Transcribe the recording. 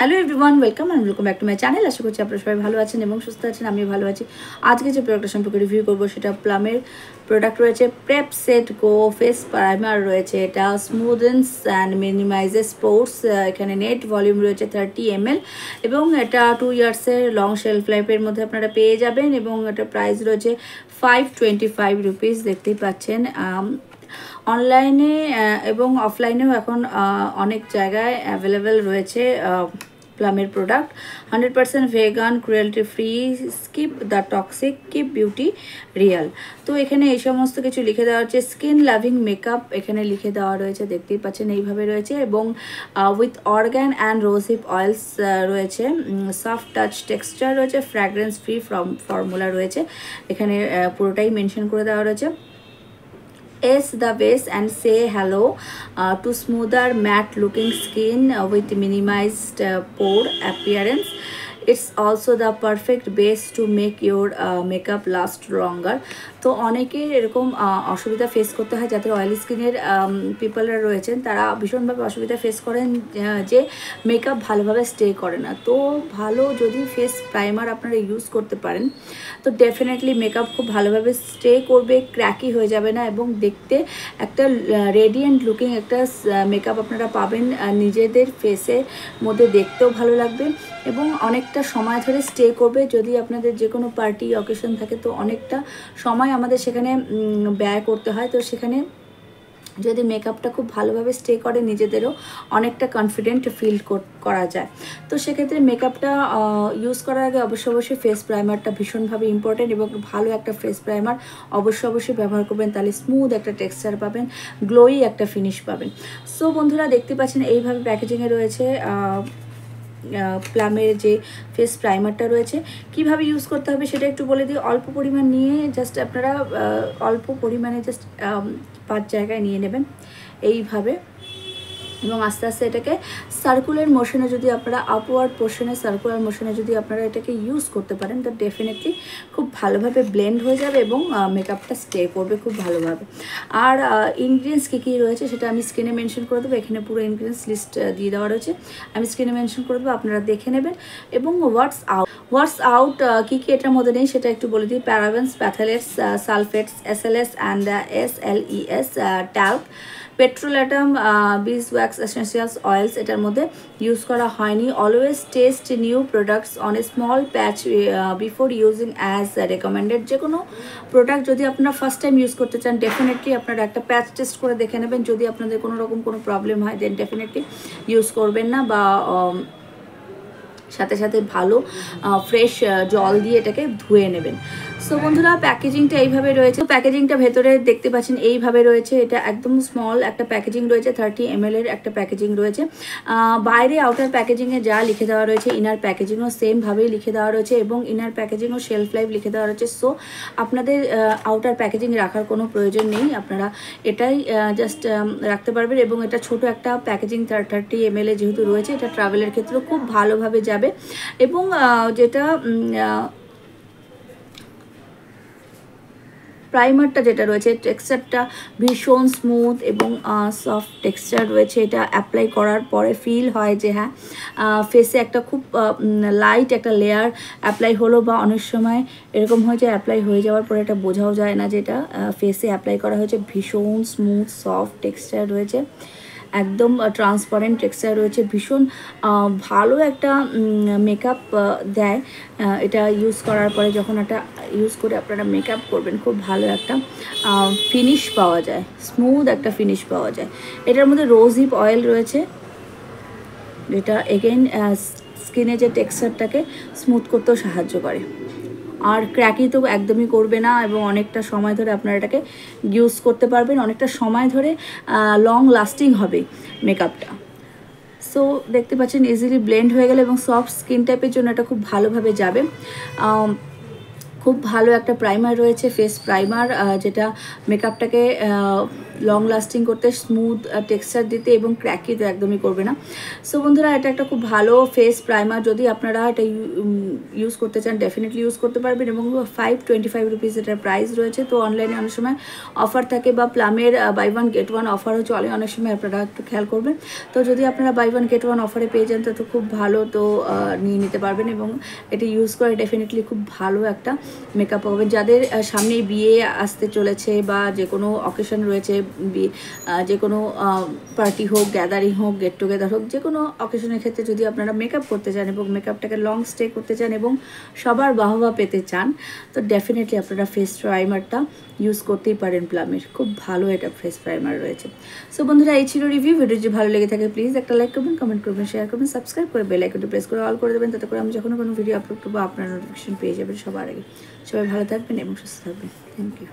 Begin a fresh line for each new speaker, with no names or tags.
Hello everyone, welcome back to my channel. আশা করছি আপনারা সবাই ভালো আছেন এবং সুস্থ আছেন। আমিও ভালো আছি। আজকে যে প্রোডাক্টটা সম্পর্কে রিভিউ করবো সেটা প্লামের প্রোডাক্ট রয়েছে prep set go face primer রয়েছে। এটা স্মুথেন্স অ্যান্ড মিনিমাইজেস পোর্স। এখানে নেট ভলিউম রয়েছে 30 ml এবং এটা 2 ইয়ার্সের লং শেলফ লাইফের মধ্যে আপনারা পেয়ে যাবেন এবং এটা প্রাইস রয়েছে 525 রুপিস। দেখতেই পাচ্ছেন অনলাইনে এবং অফলাইনেও এখন অনেক জায়গায় অ্যাভেলেবেল রয়েছে প্লামের product. 100% vegan, cruelty free, skip the toxic, keep beauty real. তো এখানে এই সমস্ত কিছু লিখে দেওয়া হচ্ছে। স্কিন লাভিং মেকআপ এখানে লিখে দেওয়া রয়েছে, দেখতেই পাচ্ছেন এইভাবে রয়েছে এবং with organ and rosehip oils রয়েছে। সফট টাচ টেক্সচার রয়েছে, ফ্র্যাগ্রেন্স ফ্রি ফর্মুলা রয়েছে। এখানে পুরোটাই মেনশন করে দেওয়া রয়েছে। S the base and say hello to smoother matte looking skin with minimized pore appearance. It's also the perfect base to make your makeup last longer. তো অনেকের এরকম অসুবিধা ফেস করতে হয় যাদের অয়েলি স্কিনের পিপলরা রয়েছেন, তারা ভীষণভাবে অসুবিধা ফেস করেন যে মেকআপ ভালোভাবে স্টে করে না। তো ভালো যদি ফেস প্রাইমার আপনারা ইউজ করতে পারেন তো ডেফিনেটলি মেকআপ খুব ভালোভাবে স্টে করবে, ক্র্যাকি হয়ে যাবে না এবং দেখতে একটা রেডিয়েন্ট লুকিং একটা মেকআপ আপনারা পাবেন। নিজেদের ফেসের মধ্যে দেখতেও ভালো লাগবে এবং অনেকটা সময় ধরে স্টে করবে। যদি আপনাদের যে কোনো পার্টি অকেশন থাকে তো অনেকটা সময় আমাদের সেখানে ব্যয় করতে হয়, তো সেখানে যদি মেকআপটা খুব ভালোভাবে স্টে করে নিজেদেরও অনেকটা কনফিডেন্ট ফিল করা যায়। তো সেক্ষেত্রে মেকআপটা ইউজ করার আগে অবশ্যই ফেস প্রাইমারটা ভীষণভাবে ইম্পর্টেন্ট এবং ভালো একটা ফেস প্রাইমার অবশ্যই ব্যবহার করবেন, তাহলে স্মুথ একটা টেক্সচার পাবেন, গ্লোই একটা ফিনিশ পাবেন। সো বন্ধুরা দেখতে পাচ্ছেন এইভাবে প্যাকেজিংয়ে রয়েছে প্লামের যে ফেস প্রাইমারটা রয়েছে। কিভাবে ইউজ করতে হবে সেটা একটু বলে দিই। অল্প পরিমাণ নিয়ে জাস্ট আপনারা অল্প পরিমাণে জাস্ট 5 জায়গায় নিয়ে নেবেন এইভাবে এবং আস্তে আস্তে এটাকে সার্কুলার মোশনে যদি আপনারা আপওয়ার্ড পোর্শনে সার্কুলার মোশনে যদি আপনারা এটাকে ইউজ করতে পারেন তো ডেফিনেটলি খুব ভালোভাবে ব্লেন্ড হয়ে যাবে এবং মেকআপটা স্টে করবে খুব ভালোভাবে। আর ইনগ্রিডিয়েন্টস কী কী রয়েছে সেটা আমি স্ক্রিনে মেনশন করে দেবো। এখানে পুরো ইনগ্রিডিয়েন্টস লিস্ট দিয়ে দেওয়া রয়েছে, আমি স্ক্রিনে মেনশন করে দেবো, আপনারা দেখে নেবেন। এবং হোয়াটস আউট কী কী এটার মধ্যে নেই সেটা একটু বলে দিই। Parabens, phthalates, sulphates, SLS and SLES, talc, petrolatum, beeswax, essentials oils এটার মধ্যে ইউজ করা হয়নি। Always test new products on a small patch before using as recommended. যে কোনো প্রোডাক্ট যদি আপনারা ফার্স্ট টাইম ইউজ করতে চান ডেফিনেটলি আপনারা একটা প্যাচ টেস্ট করে দেখে নেবেন। যদি আপনাদের কোনো রকম কোনো প্রবলেম হয় দেন ডেফিনেটলি ইউজ করবেন না, বা সাথে সাথে ভালো ফ্রেশ জল দিয়ে এটাকে ধুয়ে নেবেন। সো বন্ধুরা প্যাকেজিংটা এইভাবে রয়েছে। প্যাকেজিংটা ভেতরে দেখতে পাচ্ছেন এইভাবে রয়েছে। এটা একদম স্মল একটা প্যাকেজিং রয়েছে, 30 ml এর একটা প্যাকেজিং রয়েছে। বাইরে আউটার প্যাকেজিংয়ে যা লিখে দেওয়া রয়েছে ইনার প্যাকেজিংও সেমভাবেই লিখে দেওয়া রয়েছে এবং ইনার প্যাকেজিংও শেলফ লাইফ লিখে দেওয়া রয়েছে। সো আপনাদের আউটার প্যাকেজিং রাখার কোনো প্রয়োজন নেই, আপনারা এটাই জাস্ট রাখতে পারবেন। এবং এটা ছোট একটা প্যাকেজিং 30 ml যেহেতু রয়েছে, এটা ট্রাভেলের ক্ষেত্রেও খুব ভালোভাবে যাবে। এবং যেটা প্রাইমারটা যেটা রয়েছে টেক্সচারটা ভীষণ স্মুথ এবং সফট টেক্সচার রয়েছে। এটা অ্যাপ্লাই করার পরে ফিল হয় যে হ্যাঁ ফেসে একটা খুব লাইট একটা লেয়ার অ্যাপ্লাই হলো, বা অনেক সময় এরকম হয় যে অ্যাপ্লাই হয়ে যাওয়ার পরে এটা বোঝাও যায় না যে এটা ফেসে অ্যাপ্লাই করা হয়েছে। ভীষণ স্মুথ সফট টেক্সচার রয়েছে, একদম ট্রান্সপারেন্ট টেক্সচার রয়েছে, ভীষণ ভালো একটা মেকআপ দেয় এটা ইউজ করার পরে। যখন এটা ইউজ করে আপনারা মেকআপ করবেন খুব ভালো একটা ফিনিশ পাওয়া যায়, স্মুথ একটা ফিনিশ পাওয়া যায়। এটার মধ্যে রোজহিপ অয়েল রয়েছে যেটা এগেইন স্কিনে যে টেক্সচারটাকে স্মুথ করতেও সাহায্য করে, আর ক্র্যাকি তো একদমই করবে না এবং অনেকটা সময় ধরে আপনারা এটাকে ইউজ করতে পারবেন, অনেকটা সময় ধরে লং লাস্টিং হবে মেকআপটা। সো দেখতে পাচ্ছেন ইজিলি ব্লেন্ড হয়ে গেলে এবং সফট স্কিন টাইপের জন্য এটা খুব ভালোভাবে যাবে। খুব ভালো একটা প্রাইমার রয়েছে, ফেস প্রাইমার, যেটা মেকআপটাকে লং লাস্টিং করতে, স্মুথ টেক্সচার দিতে এবং ক্র্যাকি তো একদমই করবে না। সো বন্ধুরা এটা একটা খুব ভালো ফেস প্রাইমার, যদি আপনারা এটা ইউজ করতে চান ডেফিনেটলি ইউজ করতে পারবেন। এবং 525 রুপিস এটার প্রাইস রয়েছে। তো অনলাইনে অনেক সময় অফার থাকে বা প্লামের বাই ওয়ান গেট ওয়ান অফারও চলে অনেক সময়, আপনারা একটু খেয়াল করবেন। তো যদি আপনারা বাই ওয়ান গেট ওয়ান অফারে পেয়ে যান তো খুব ভালো, তো নিয়ে নিতে পারবেন এবং এটা ইউজ করে ডেফিনেটলি খুব ভালো একটা মেকআপ হবে। যাদের সামনেই বিয়ে আসতে চলেছে বা যে কোনো অকেশন রয়েছে, যে কোনো পার্টি হোক, গ্যাদারিং হোক, গেট টুগেদার হোক, যে কোনো অকেশনের ক্ষেত্রে যদি আপনারা মেকআপ করতে চান এবং মেকআপটাকে লং স্টে করতে চান এবং সবার বাহবা পেতে চান, তো ডেফিনেটলি আপনারা ফেস প্রাইমারটা ইউজ করতেই পারেন। প্লামের খুব ভালো এটা ফেস প্রাইমার রয়েছে। সো বন্ধুরা এই ছিল রিভিউ। ভিডিও যদি ভালো লেগে থাকে প্লিজ একটা লাইক করবেন, কমেন্ট করবেন, শেয়ার করবেন, সাবস্ক্রাইব করে বেল আইকনটি প্রেস করে অল করে দেবেন, তাতে করে আমি যখন কোনো ভিডিও আপলোড করবো আপনার নোটিফিকেশন পেয়ে যাবেন সবার আগে। সবাই ভালো থাকবেন এবং সুস্থ থাকবেন। Thank you.